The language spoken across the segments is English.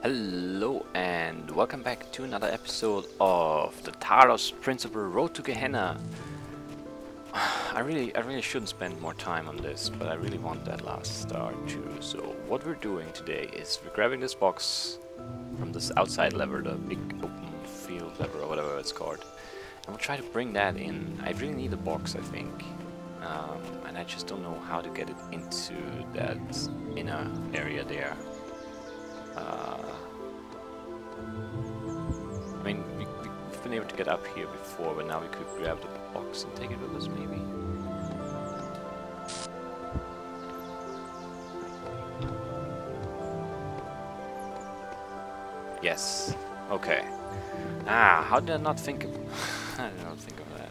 Hello and welcome back to another episode of the Talos Principle Road to Gehenna. I really shouldn't spend more time on this, but I really want that last star too. So what we're doing today is we're grabbing this box from this outside lever, the big open field lever or whatever it's called, and we'll try to bring that in. I really need a box, I think, and I just don't know how to get it into that inner area there. I mean, we've been able to get up here before, but now we could grab the box and take it with us, maybe. Yes. Okay. How did I not think of... I did not think of that.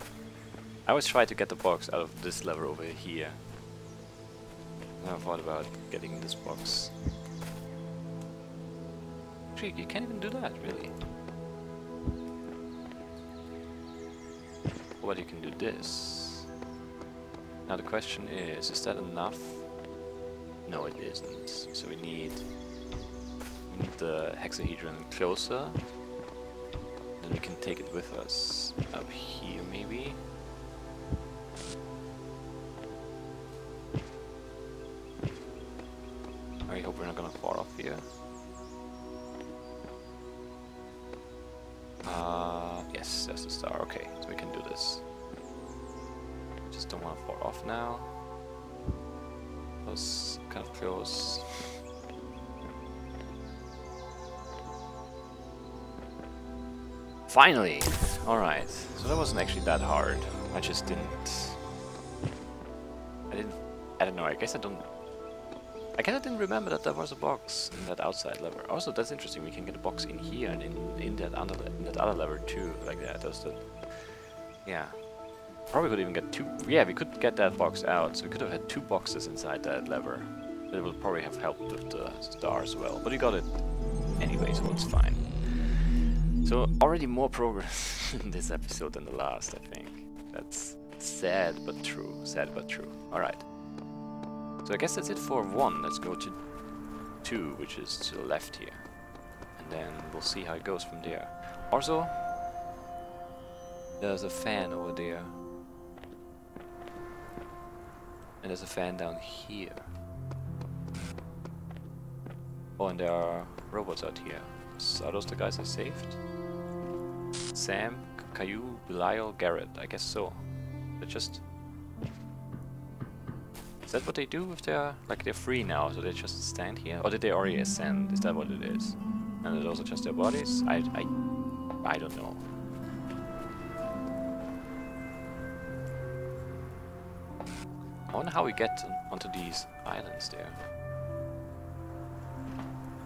I always try to get the box out of this lever over here. I thought about getting this box. Actually, you can't even do that, really. But you can do this. Now the question is that enough? No, it isn't. So we need the hexahedron closer. Then we can take it with us up here, maybe. I hope we're not gonna fall off here. Yes, that's the star. Okay, so we can do this. Just don't want to fall off now. That was kind of close. Finally! Alright, so that wasn't actually that hard. I just didn't... I don't know, I guess I didn't remember that there was a box in that outside lever. Also, that's interesting, we can get a box in here and in that other lever too, like that. Does that? Yeah. Probably could even get two. Yeah, we could get that box out, so we could have had two boxes inside that lever. It would probably have helped with the star as well. But we got it anyway, so it's fine. So already more progress in this episode than the last, I think. That's sad but true. Sad but true. Alright. So I guess that's it for 1. Let's go to 2, which is to the left here. And then we'll see how it goes from there. Also, there's a fan over there. And there's a fan down here. Oh, and there are robots out here. So are those the guys I saved? Sam, Caillou, Belial, Garrett. I guess so. They're just... Is that what they do if they're... like they're free now, so they just stand here? Or did they already ascend? Is that what it is? And those are just their bodies? I don't know. I wonder how we get onto these islands there.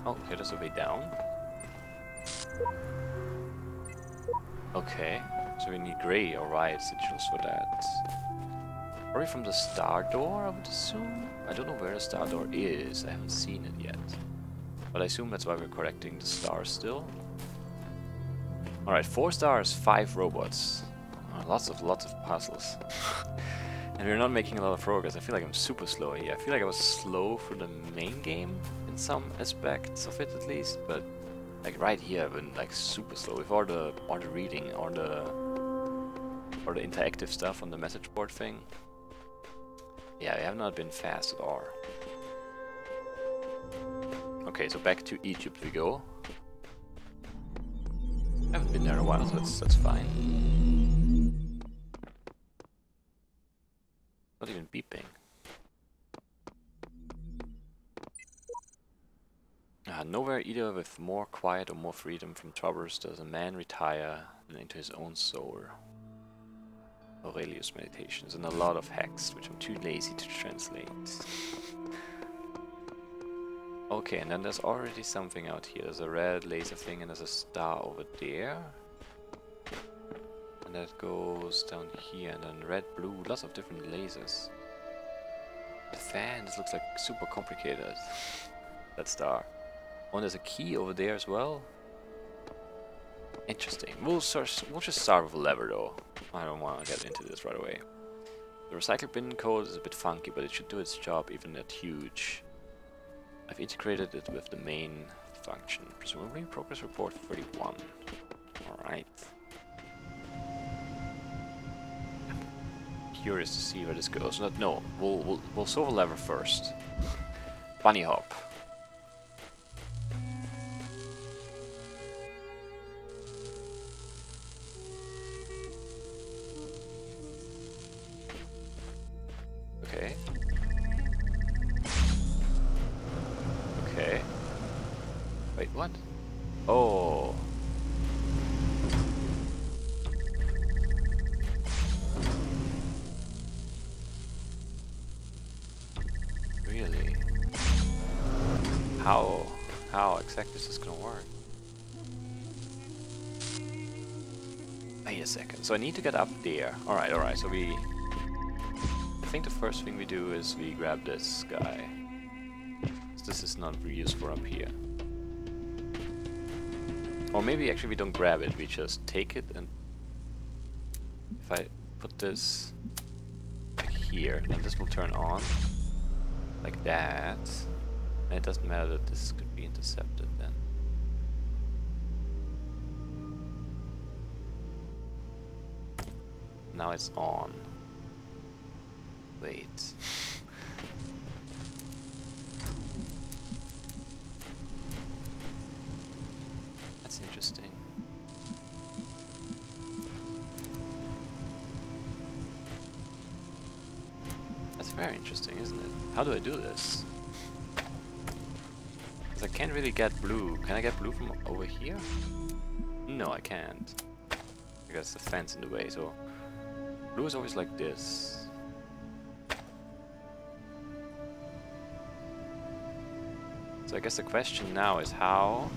Oh, here there's a way down. Okay, so we need grey or riot sigils for that. Probably from the star door, I would assume. I don't know where the star door is, I haven't seen it yet. But I assume that's why we're collecting the stars still. Alright, 4 stars, 5 robots. Lots of puzzles. And we're not making a lot of progress. I feel like I'm super slow here. I feel like I was slow for the main game in some aspects of it at least, but like right here I've been like super slow with all the reading or the interactive stuff on the message board thing. Yeah, I have not been fast at all. Okay, so back to Egypt we go. I haven't been there in a while, so that's fine. Not even beeping. Nowhere either with more quiet or more freedom from troubles does a man retire than into his own soul. Aurelius Meditations, and a lot of hexed, which I'm too lazy to translate. Okay, and then there's already something out here. There's a red laser thing and there's a star over there. And that goes down here, and then red, blue, lots of different lasers. The fan, this looks like super complicated. That star. Oh, and there's a key over there as well. Interesting. We'll just start with a lever though. I don't want to get into this right away. The recycle bin code is a bit funky, but it should do its job even at huge. I've integrated it with the main function. Presumably progress report 31. Alright. Curious to see where this goes. No, we'll solve a lever first. Bunny hop. Okay. Okay. Wait, what? Oh. Really? How exactly is this gonna work? Wait a second. So I need to get up there. Alright, so I think the first thing we do is we grab this guy. This is not used for up here. Or maybe actually we don't grab it, we just take it, and if I put this like here, then this will turn on like that. And it doesn't matter that this could be intercepted then. Now it's on. Wait. That's interesting. That's very interesting, isn't it? How do I do this? Because I can't really get blue. Can I get blue from over here? No, I can't. Because the fence in the way, so blue is always like this. So I guess the question now is how...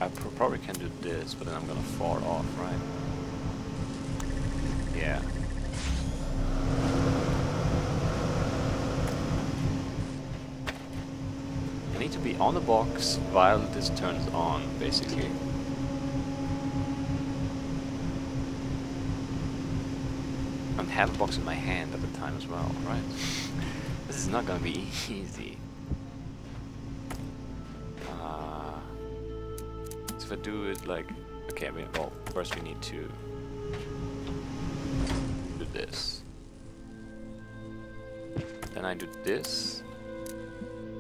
I probably can do this, but then I'm gonna fall off, right? Yeah. I need to be on the box while this turns on, basically. And have a box in my hand at the time as well, right? This is not gonna be easy. So if I do it like... Okay, well, first we need to do this. Then I do this,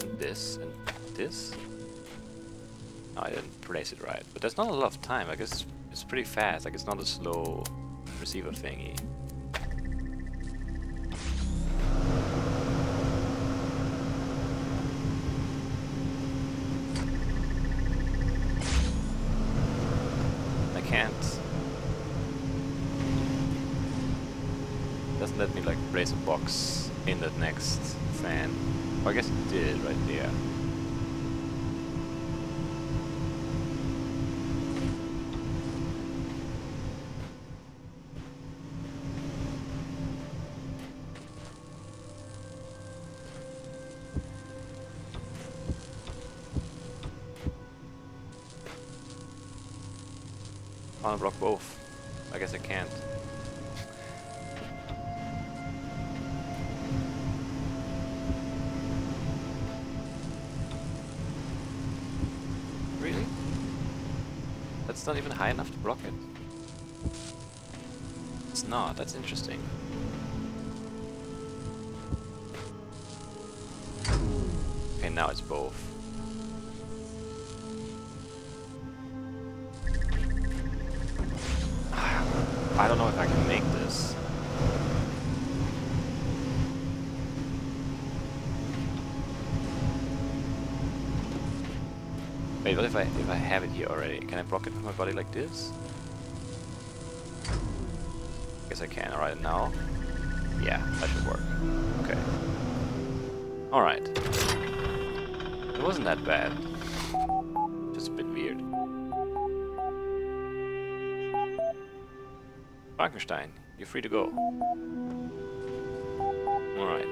and this, and this. No, I didn't place it right. But there's not a lot of time. I guess it's pretty fast. Like, it's not a slow receiver thingy. Doesn't let me like place a box in that next fan. Or I guess it did right there. I wanna block both. I guess I can't. Really? That's not even high enough to block it. It's not, that's interesting. Okay, now it's both. I don't know if I can make this. Wait, what if I have it here already? Can I block it with my body like this? Guess I can. Alright, now. Yeah, that should work. Okay. Alright. It wasn't that bad. Just a bit weird. Frankenstein, you're free to go. Alright.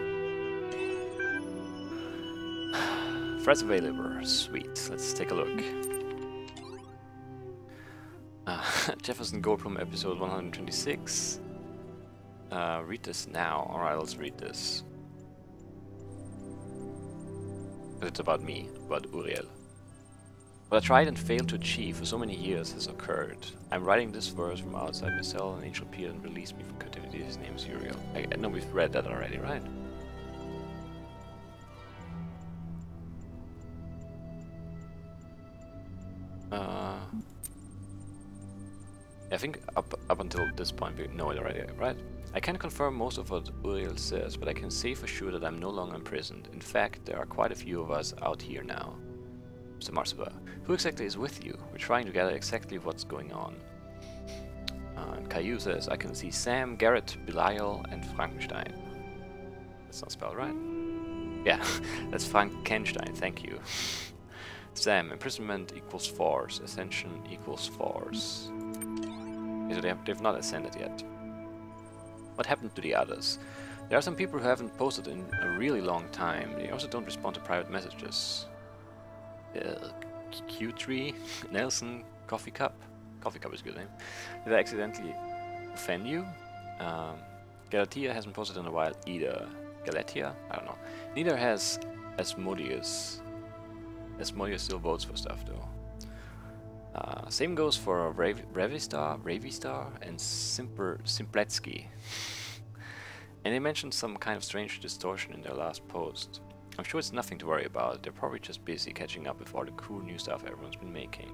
Threats available. Sweet. Let's take a look. Jefferson Goldblum episode 126. Read this now. Alright, let's read this. It's about me, about Uriel. What I tried and failed to achieve for so many years has occurred. I'm writing this verse from outside my cell. An angel appeared and released me from captivity. His name is Uriel. I know we've read that already, right? I think up until this point we know it already, right? I can confirm most of what Uriel says, but I can say for sure that I'm no longer imprisoned. In fact, there are quite a few of us out here now. Mr. Marciba, who exactly is with you? We're trying to gather exactly what's going on. And Caillou says, I can see Sam, Garrett, Belial, and Frankenstein. That's not spelled right. Yeah, that's Frankenstein, thank you. Sam, imprisonment equals force, ascension equals force. So they've not ascended yet. What happened to the others? There are some people who haven't posted in a really long time. They also don't respond to private messages. Q3, Nelson, Coffee Cup. Coffee Cup is a good name. Did I accidentally offend you? Galatia hasn't posted in a while either. Galatia? I don't know. Neither has Asmodeus. Asmodeus still votes for stuff though. Same goes for Ravistar, and Simpletsky. And they mentioned some kind of strange distortion in their last post. I'm sure it's nothing to worry about. They're probably just busy catching up with all the cool new stuff everyone's been making.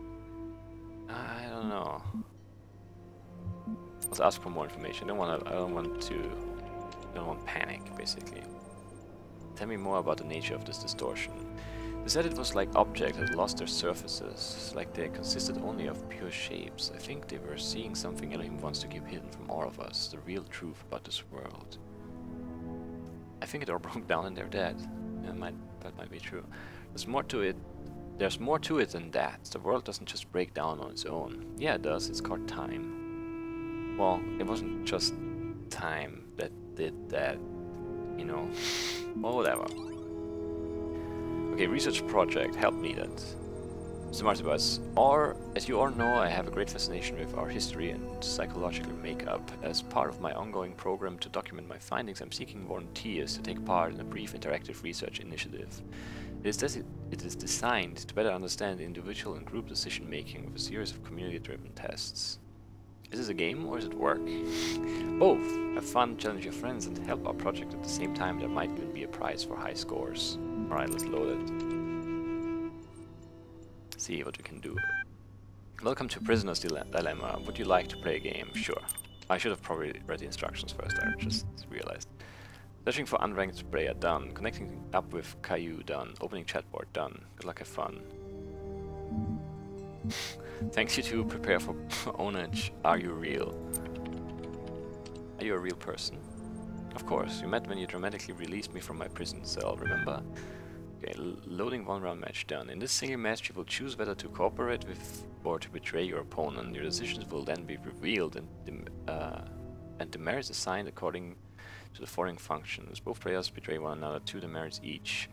I don't know. Let's ask for more information. I don't want panic, basically. Tell me more about the nature of this distortion. They said it was like objects that lost their surfaces, like they consisted only of pure shapes. I think they were seeing something Elohim wants to keep hidden from all of us, the real truth about this world. I think it all broke down and they're dead. That might be true. There's more to it than that. The world doesn't just break down on its own. Yeah, it does. It's called time. Well, it wasn't just time that did that, you know. Well, whatever. Okay, research project. Help me that. Mr. Martibus, or as you all know, I have a great fascination with our history and psychological makeup. As part of my ongoing program to document my findings, I'm seeking volunteers to take part in a brief interactive research initiative. It is designed to better understand individual and group decision making with a series of community-driven tests. Is this a game or is it work? Both. Have fun, challenge your friends, and help our project at the same time. There might even be a prize for high scores. Alright, let's load it. See what we can do. Welcome to Prisoner's Dilemma. Would you like to play a game? Sure. I should have probably read the instructions first, I just realized. Searching for unranked player, done. Connecting up with Caillou, done. Opening chatboard, done. Good luck, have fun. Thanks you two, prepare for ownage. Are you real? Are you a real person? Of course, you met when you dramatically released me from my prison cell, remember? Okay, loading one round match done. In this single match you will choose whether to cooperate with or to betray your opponent. Your decisions will then be revealed and the merits assigned according to the following functions. Both players betray one another 2 demerits each.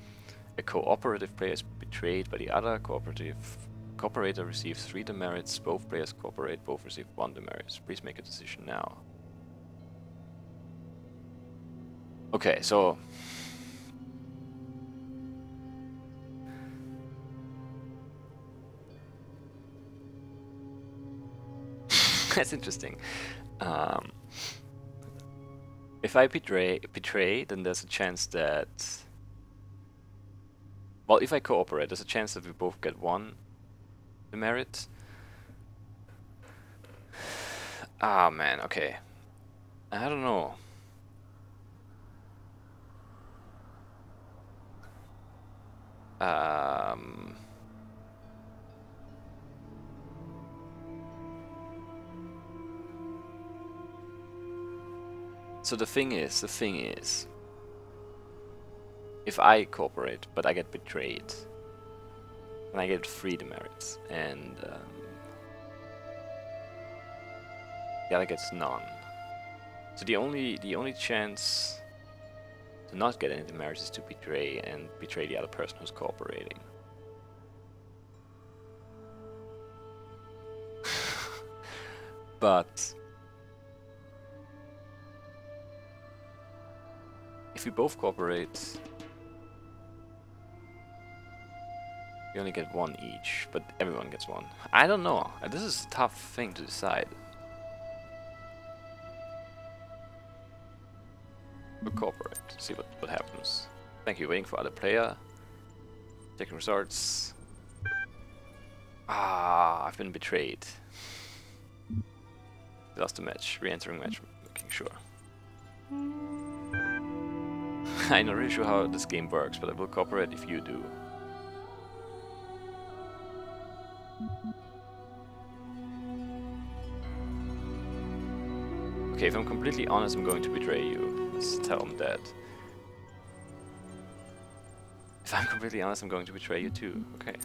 A cooperative player is betrayed by the other. Cooperator receives 3 demerits. Both players cooperate, both receive 1 demerit. Please make a decision now. Okay, so that's interesting. If I betray, then there's a chance that... Well, if I cooperate, there's a chance that we both get 1 demerit. Ah, man, okay. I don't know. So the thing is, if I cooperate, but I get betrayed, and I get 3 demerits, and the other gets none. So the only chance To not get anything marriage is to betray, and betray the other person who's cooperating. But if we both cooperate, we only get one each, but everyone gets one. I don't know. This is a tough thing to decide. We'll cooperate, see what happens. Thank you, waiting for other player. Taking resorts. Ah, I've been betrayed. Lost the match, re-entering match, making sure. I'm not really sure how this game works, but I will cooperate if you do. Okay, if I'm completely honest, I'm going to betray you. Let's tell him that. If I'm completely honest, I'm going to betray you too. Okay.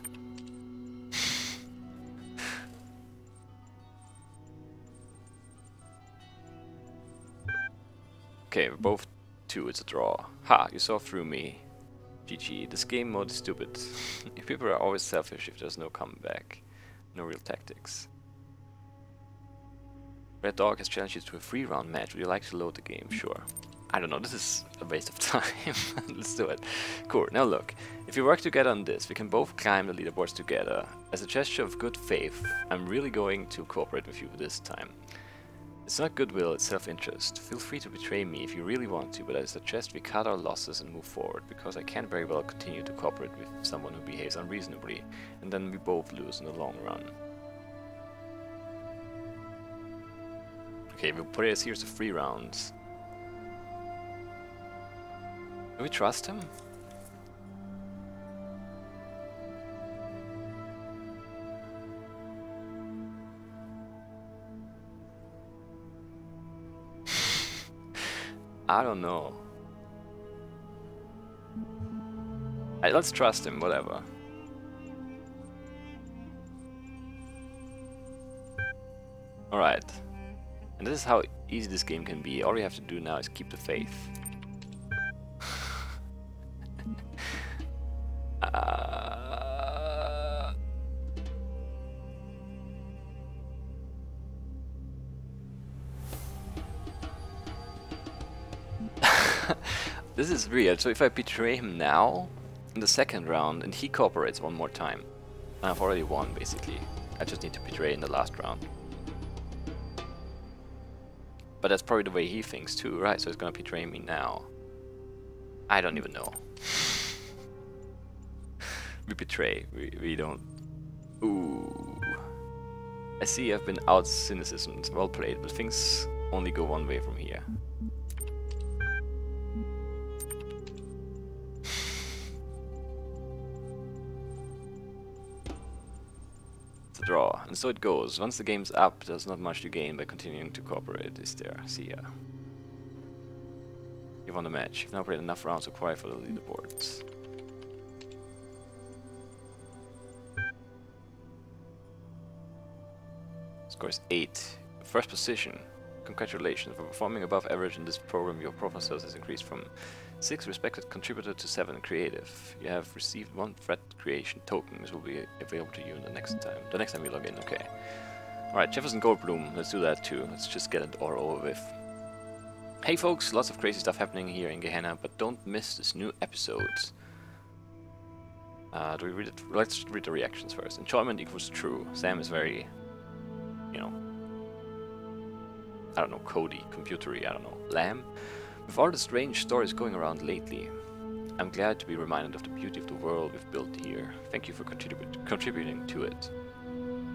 Okay, we're both 2, it's a draw. Ha, you saw through me. GG, this game mode is stupid. People are always selfish if there's no comeback. No real tactics. Red Dog has challenged you to a 3-round match. Would you like to load the game? Sure. I don't know, this is a waste of time. Let's do it. Cool, now look. If we work together on this, we can both climb the leaderboards together. As a gesture of good faith, I'm really going to cooperate with you this time. It's not goodwill, it's self-interest. Feel free to betray me if you really want to, but I suggest we cut our losses and move forward, because I can't very well continue to cooperate with someone who behaves unreasonably, and then we both lose in the long run. Okay, we'll play a series of 3 rounds. Do we trust him? I don't know. Let's trust him, whatever. Alright. And this is how easy this game can be. All we have to do now is keep the faith. This is weird. So if I betray him now, in the second round, and he cooperates one more time, and I've already won, basically. I just need to betray in the last round. But that's probably the way he thinks too, right? So he's gonna betray me now. I don't even know. We betray. We don't. Ooh. I see I've been out cynicism. Well played, but things only go one way from here. Draw, and so it goes. Once the game's up, there's not much to gain by continuing to cooperate, is there? See ya. You won the match. You've now played enough rounds to qualify for the leaderboards. Score is 8. First position. Congratulations. For performing above average in this program, your profile status has increased from 6 respected contributor to 7 creative. You have received 1 threat creation token. This will be available to you in the next time you log in. Okay. Alright, Jefferson Goldblum. Let's do that too. Let's just get it all over with. Hey folks, lots of crazy stuff happening here in Gehenna, but don't miss this new episode. Do we read it? Let's read the reactions first. Enjoyment equals true. Sam is very, you know, I don't know, codey, computery, I don't know, lamb. With all the strange stories going around lately, I'm glad to be reminded of the beauty of the world we've built here. Thank you for contributing to it.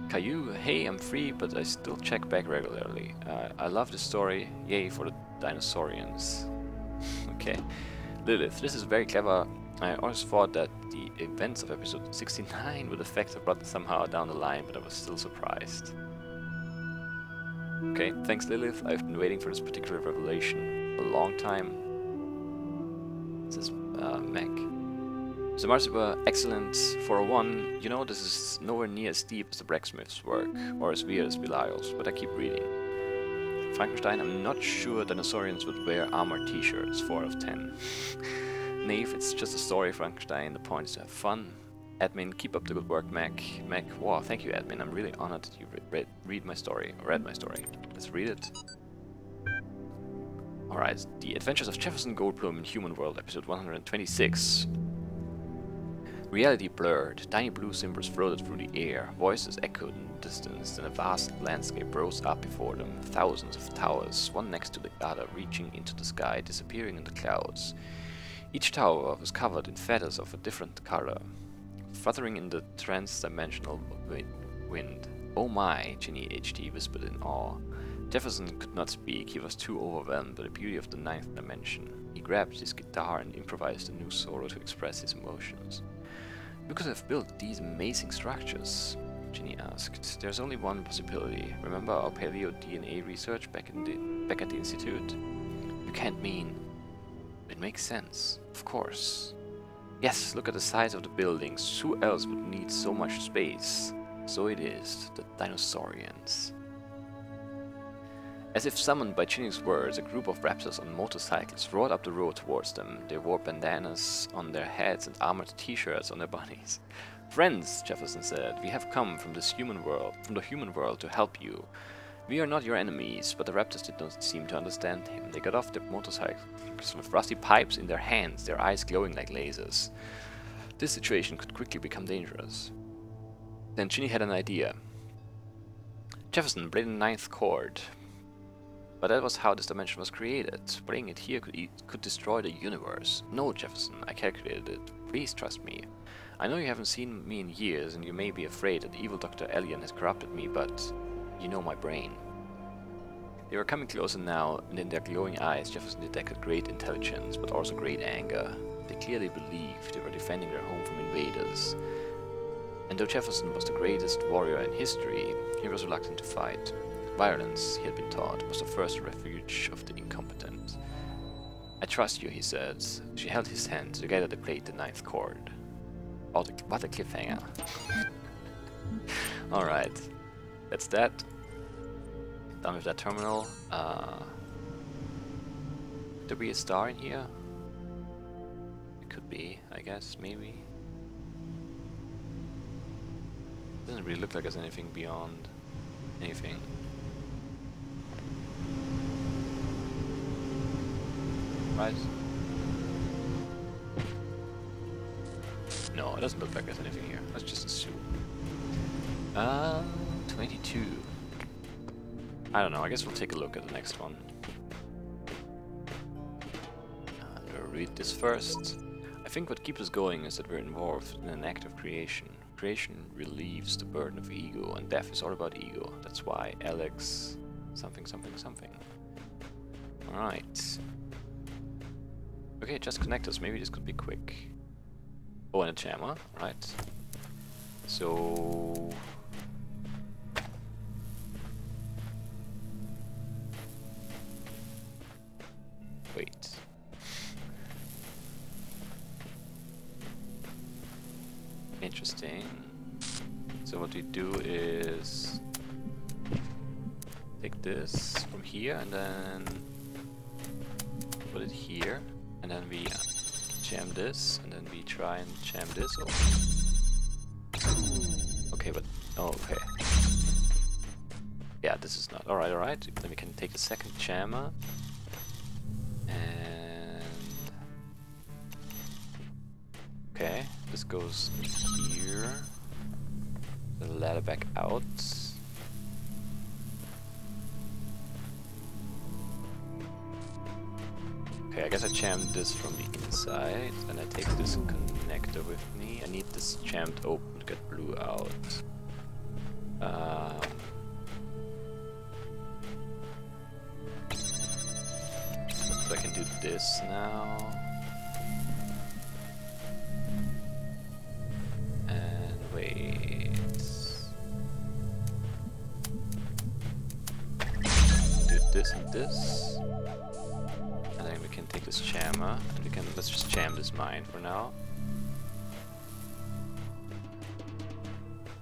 Caillou, hey, I'm free, but I still check back regularly. I love the story. Yay for the dinosaurians. Okay. Lilith, this is very clever. I always thought that the events of episode 69 would affect the plot somehow down the line, but I was still surprised. Okay, thanks Lilith. I've been waiting for this particular revelation a long time. This is Mac. So Marsuba, excellent. 401, you know this is nowhere near as deep as the blacksmith's work, or as weird as Belial's, but I keep reading. Frankenstein, I'm not sure dinosaurians would wear armored t-shirts. 4 out of 10. Nave, it's just a story, Frankenstein. The point is to have fun. Admin, keep up the good work, Mac. Mac, wow, thank you, Admin. I'm really honored that you read my story. Let's read it. Alright, The Adventures of Jefferson Goldblum in Human World, episode 126. Reality blurred, tiny blue symbols floated through the air, voices echoed in the distance, and a vast landscape rose up before them, thousands of towers, one next to the other, reaching into the sky, disappearing in the clouds. Each tower was covered in feathers of a different color, fluttering in the trans-dimensional wind. "Oh my," Ginny HT whispered in awe. Jefferson could not speak, he was too overwhelmed by the beauty of the ninth dimension. He grabbed his guitar and improvised a new solo to express his emotions. "You could have built these amazing structures," Ginny asked. "There's only one possibility. Remember our paleo DNA research back at the Institute? You can't mean..." "It makes sense, of course. Yes, look at the size of the buildings. Who else would need so much space? So it is, the dinosaurians." As if summoned by Ginny's words, a group of raptors on motorcycles roared up the road towards them. They wore bandanas on their heads and armored t-shirts on their bodies. "Friends," Jefferson said, "we have come from the human world to help you. We are not your enemies," but the raptors did not seem to understand him. They got off their motorcycles with rusty pipes in their hands, their eyes glowing like lasers. This situation could quickly become dangerous. Then Ginny had an idea. "Jefferson, play the ninth chord." But that was how this dimension was created. Playing it here could destroy the universe. "No, Jefferson, I calculated it. Please trust me. I know you haven't seen me in years, and you may be afraid that the evil Dr. Alien has corrupted me, but you know my brain." They were coming closer now, and in their glowing eyes Jefferson detected great intelligence, but also great anger. They clearly believed they were defending their home from invaders. And though Jefferson was the greatest warrior in history, he was reluctant to fight. Violence, he had been taught, was the first refuge of the incompetent. "I trust you," he said. She held his hand. Together they played the ninth chord. Oh, what a cliffhanger. Alright, that's that. Done with that terminal. Could there be a star in here? It could be, I guess, maybe. Doesn't really look like there's anything beyond anything. Right? No, it doesn't look like there's anything here. Let's just assume. 22. I don't know, I guess we'll take a look at the next one. We'll read this first. "I think what keeps us going is that we're involved in an act of creation. Creation relieves the burden of ego, and death is all about ego. That's why Alex... something something something." Alright. Okay, just connect us. Maybe this could be quick. Oh, and a jammer, right? So... wait. Interesting. So what we do is take this from here and then put it here. And then we jam this, and then we try and jam this over. Okay, but... oh, okay. Yeah, this is not... alright. Then we can take the second jammer. And... okay, this goes here. The ladder back out. Okay, I guess I jammed this from the inside, and I take this connector with me. I need this jammed open to get blue out. So I can do this now. And wait. Do this and this. And then we can take this jammer, and we can, let's just jam this mine for now.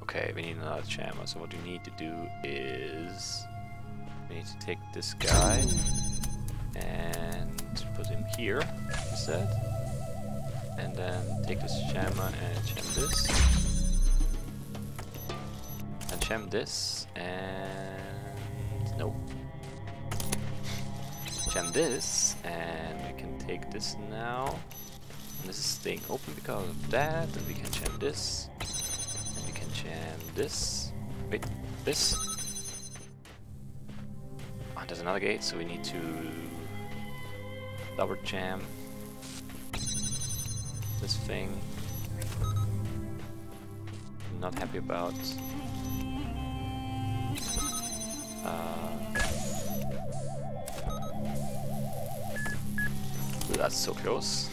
Okay, we need another jammer, so what we need to do is We need to take this guy and put him here instead. And then take this chammer and jam this. And jam this and nope. Jam this and we can take this now. And this is staying open because of that. And we can jam this. And we can jam this. Wait, this. Oh, there's another gate, so we need to double jam this thing. I'm not happy about. That's so close.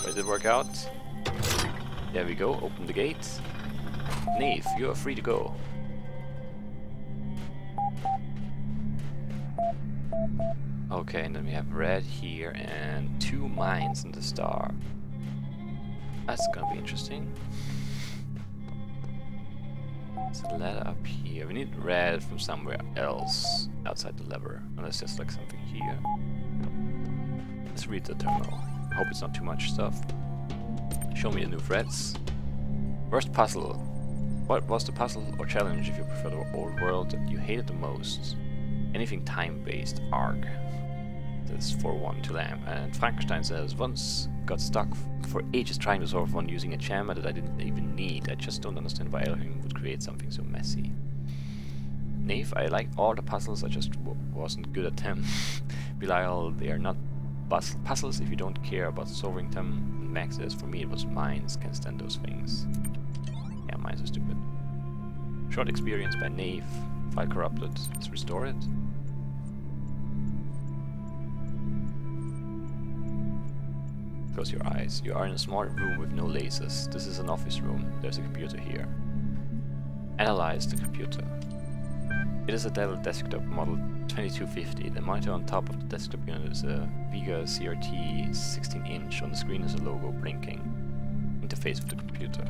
But it did work out. There we go, open the gate. Knave, you are free to go. Okay, and then we have red here and 2 mines in the star. That's gonna be interesting. There's a ladder up here. We need red from somewhere else outside the lever. Unless there's like something here. Let's read the terminal. I hope it's not too much stuff. Show me the new threats. Worst puzzle. What was the puzzle or challenge, if you prefer the old world, that you hated the most? Anything time-based. Arg. That's 4-1 to Lamb. And Frankenstein says, once got stuck for ages trying to solve one using a chamber that I didn't even need. I just don't understand why Elohim would create something so messy. Knave, I liked all the puzzles, I just wasn't good at them. Belial, they are not puzzles if you don't care about solving them. Max says, for me it was mines, can't stand those things. Yeah, mines are stupid. Short experience by Knave. File corrupted. Let's restore it. Close your eyes. You are in a small room with no lasers. This is an office room. There's a computer here. Analyze the computer. It is a Dell desktop model 2250. The monitor on top of the desktop unit is a Vega CRT 16-inch. On the screen is a logo blinking. Interface with the computer.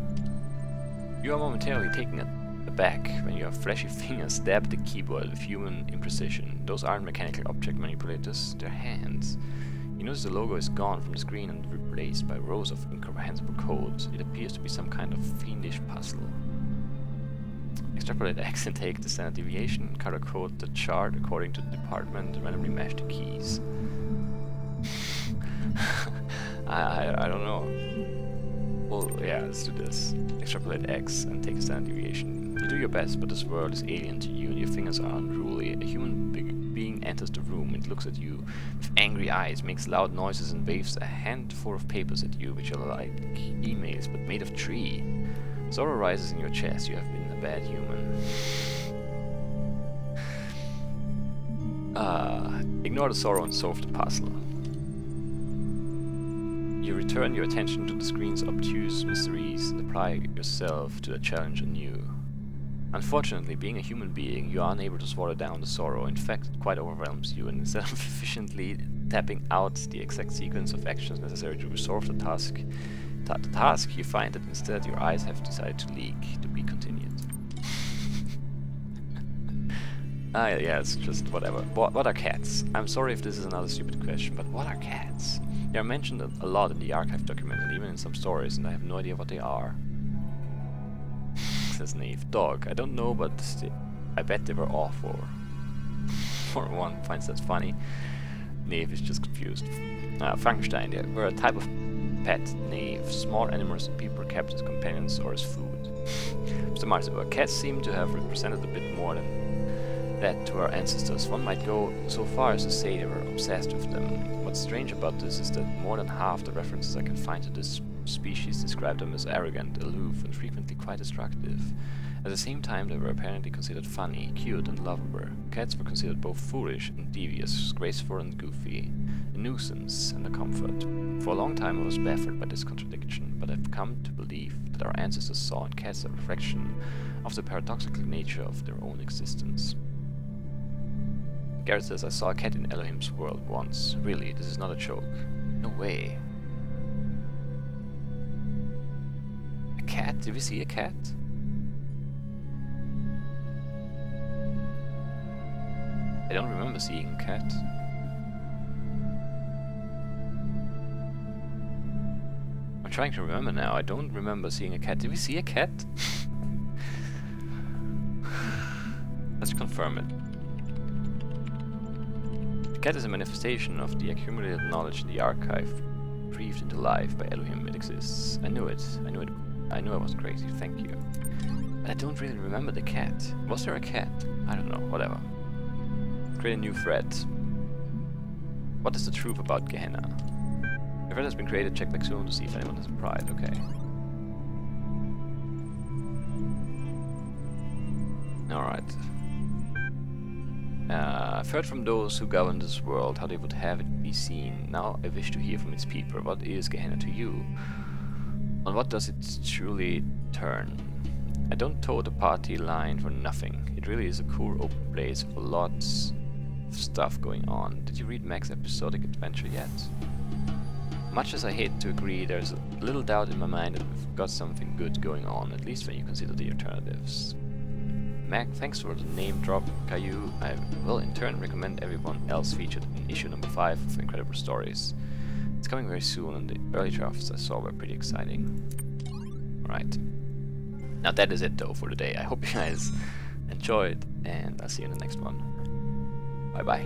You are momentarily taken aback when your fleshy fingers stab the keyboard with human imprecision. Those aren't mechanical object manipulators, they're hands. You notice the logo is gone from the screen and replaced by rows of incomprehensible code. It appears to be some kind of fiendish puzzle. Extrapolate X and take the standard deviation, color code the chart according to the department, and randomly mash the keys. I don't know. Well, yeah, let's do this. Extrapolate X and take the standard deviation. You do your best, but this world is alien to you and your fingers are unruly. A human being enters the room and looks at you with angry eyes, makes loud noises and waves a handful of papers at you, which are like emails but made of tree. Sorrow rises in your chest. You have been a bad human. Ignore the sorrow and solve the puzzle. You return your attention to the screen's obtuse mysteries and apply yourself to the challenge anew. Unfortunately, being a human being, you are unable to swallow down the sorrow. In fact, it quite overwhelms you, and instead of efficiently tapping out the exact sequence of actions necessary to resolve the task, you find that instead your eyes have decided to leak. To be continued. Yeah, it's just whatever. What are cats? I'm sorry if this is another stupid question, but what are cats? They are mentioned a lot in the archive document and even in some stories, and I have no idea what they are. Says Knave. Dog. I don't know, but I bet they were awful. For one finds that funny. Knave is just confused. Frankenstein. They were a type of pet. Knave. Small animals that people kept as companions or as food. Mr. Martin. Cats seem to have represented a bit more than that to our ancestors. One might go so far as to say they were obsessed with them. What's strange about this is that more than half the references I can find to this species describe them as arrogant, aloof, and frequently quite destructive. At the same time, they were apparently considered funny, cute, and lovable. Cats were considered both foolish and devious, graceful and goofy, a nuisance and a comfort. For a long time I was baffled by this contradiction, but I've come to believe that our ancestors saw in cats a reflection of the paradoxical nature of their own existence. Garrett says, I saw a cat in Elohim's world once. Really, this is not a joke. No way. A cat? Did we see a cat? I don't remember seeing a cat. I'm trying to remember now. I don't remember seeing a cat. Did we see a cat? Let's confirm it. The cat is a manifestation of the accumulated knowledge in the archive, breathed into life by Elohim. It exists. I knew it. I knew it. I knew I wasn't crazy. Thank you. But I don't really remember the cat. Was there a cat? I don't know. Whatever. Create a new thread. What is the truth about Gehenna? The thread has been created. Check back soon to see if anyone has replied. Okay. Alright. I've heard from those who govern this world how they would have it be seen. Now I wish to hear from its people. What is Gehenna to you? On what does it truly turn? I don't toe the party line for nothing. It really is a cool open place with lots of stuff going on. Did you read Mac's episodic adventure yet? Much as I hate to agree, there's little doubt in my mind that we've got something good going on, at least when you consider the alternatives. Mac, thanks for the name drop, Caillou. I will in turn recommend everyone else featured in issue number 5 of Incredible Stories. It's coming very soon, and the early drafts I saw were pretty exciting. Alright. Now that is it though for today. I hope you guys enjoyed, and I'll see you in the next one. Bye bye.